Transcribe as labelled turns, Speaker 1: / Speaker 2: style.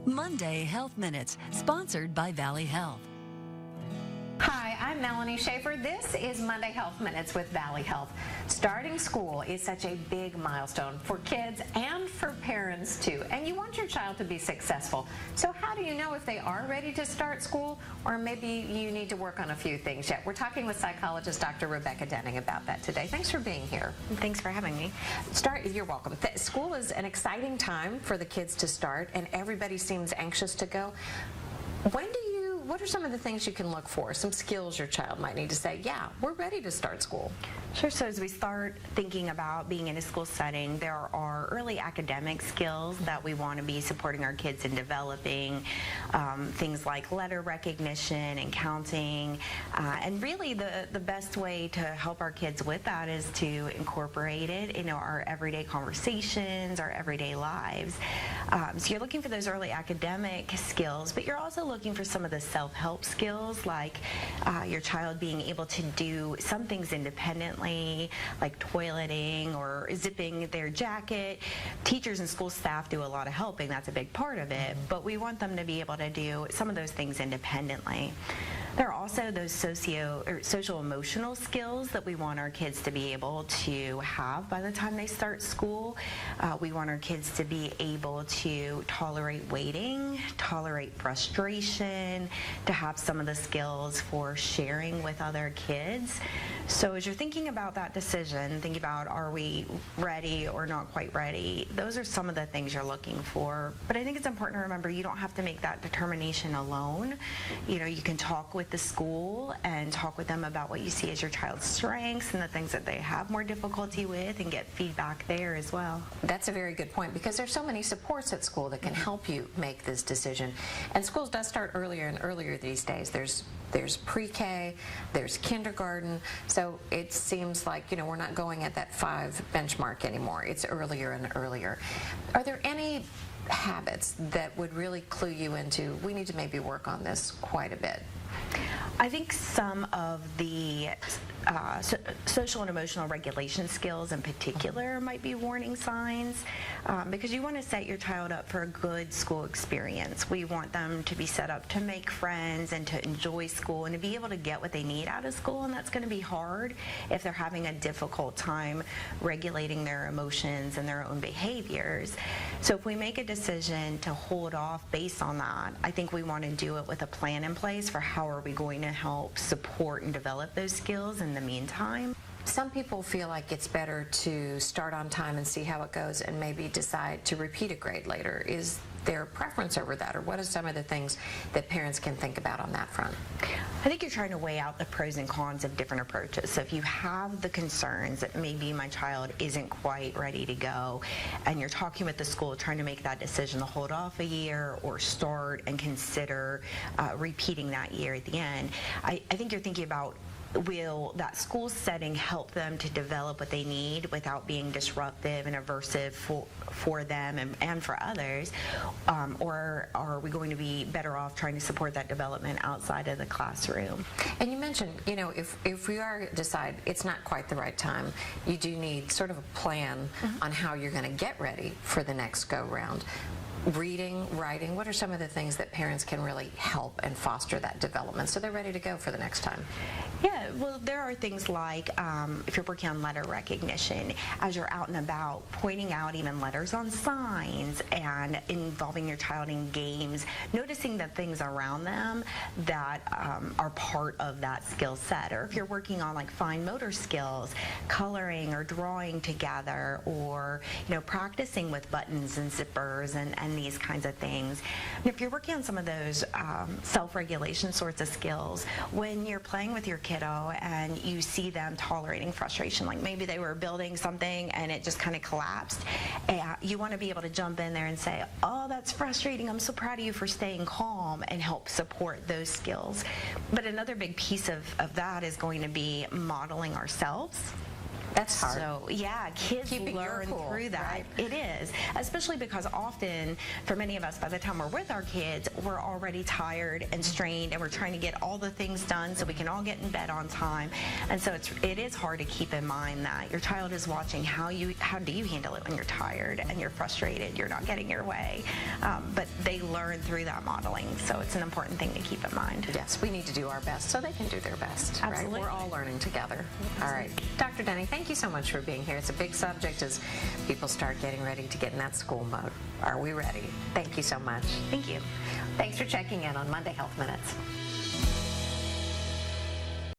Speaker 1: Monday Health Minutes, sponsored by Valley Health.
Speaker 2: Hi, I'm Melanie Schaefer. This is Monday Health Minutes with Valley Health. Starting school is such a big milestone for kids and for parents too, and you want your child to be successful. So how do you know if they are ready to start school, or maybe you need to work on a few things yet? We're talking with psychologist Dr. Rebecca Denning about that today. Thanks for being here.
Speaker 3: Thanks for having me.
Speaker 2: You're welcome. School is an exciting time for the kids to start, and everybody seems anxious to go. What are some of the things you can look for, some skills your child might need to say, yeah, we're ready to start school?
Speaker 3: Sure. So as we start thinking about being in a school setting, there are early academic skills that we want to be supporting our kids in developing, things like letter recognition and counting. And really the best way to help our kids with that is to incorporate it in our everyday conversations, our everyday lives. So you're looking for those early academic skills, but you're also looking for some of the self-help skills, like your child being able to do some things independently, like toileting or zipping their jacket. Teachers and school staff do a lot of helping. That's a big part of it, but we want them to be able to do some of those things independently. There are also those social emotional skills that we want our kids to be able to have by the time they start school. We want our kids to be able to tolerate waiting, tolerate frustration, to have some of the skills for sharing with other kids. So as you're thinking about that decision, think about, are we ready or not quite ready? Those are some of the things you're looking for. But I think it's important to remember you don't have to make that determination alone. You can talk with the school and talk with them about what you see as your child's strengths and the things that they have more difficulty with, and get feedback there as well.
Speaker 2: That's a very good point, because there's so many supports at school that can help you make this decision. And schools does start earlier and earlier these days. There's pre-K, there's kindergarten, so it seems like we're not going at that 5 benchmark anymore. It's earlier and earlier. Are there any habits that would really clue you into, we need to maybe work on this quite a bit?
Speaker 3: I think some of the social and emotional regulation skills in particular might be warning signs, because you want to set your child up for a good school experience. We want them to be set up to make friends and to enjoy school and to be able to get what they need out of school, and that's going to be hard if they're having a difficult time regulating their emotions and their own behaviors. So if we make a decision to hold off based on that, I think we want to do it with a plan in place for how are we going to help support and develop those skills in the meantime.
Speaker 2: Some people feel like it's better to start on time and see how it goes and maybe decide to repeat a grade later. Is there a preference over that, or what are some of the things that parents can think about on that front?
Speaker 3: I think you're trying to weigh out the pros and cons of different approaches. So if you have the concerns that maybe my child isn't quite ready to go, and you're talking with the school trying to make that decision to hold off a year or start and consider repeating that year at the end, I think you're thinking about, will that school setting help them to develop what they need without being disruptive and aversive for them and for others? Or are we going to be better off trying to support that development outside of the classroom?
Speaker 2: And you mentioned, if we decide it's not quite the right time, you do need sort of a plan on how you're going to get ready for the next go-round. Reading, writing, what are some of the things that parents can really help and foster that development so they're ready to go for the next time?
Speaker 3: Yeah, well, there are things like if you're working on letter recognition, as you're out and about, pointing out even letters on signs and involving your child in games, noticing the things around them that are part of that skill set. Or if you're working on like fine motor skills, coloring or drawing together, or practicing with buttons and zippers and these kinds of things. And if you're working on some of those self-regulation sorts of skills, when you're playing with your kiddo and you see them tolerating frustration, like maybe they were building something and it just kind of collapsed, you want to be able to jump in there and say, oh, that's frustrating, I'm so proud of you for staying calm, and help support those skills. But another big piece of that is going to be modeling ourselves.
Speaker 2: That's hard.
Speaker 3: So, yeah, kids
Speaker 2: Keeping your
Speaker 3: learn
Speaker 2: cool,
Speaker 3: through that.
Speaker 2: right?
Speaker 3: It is, especially because often, for many of us, by the time we're with our kids, we're already tired and strained, and we're trying to get all the things done so we can all get in bed on time. And so it is hard to keep in mind that your child is watching how do you handle it when you're tired and you're frustrated, you're not getting your way. But they learn through that modeling, so it's an important thing to keep in mind.
Speaker 2: Yes, we need to do our best so they can do their best.
Speaker 3: Absolutely.
Speaker 2: Right? We're all learning together. All right. Dr. Denny, thank you so much for being here. It's a big subject as people start getting ready to get in that school mode. Are we ready? Thank you so much.
Speaker 3: Thank you.
Speaker 2: Thanks for checking in on Monday Health Minutes.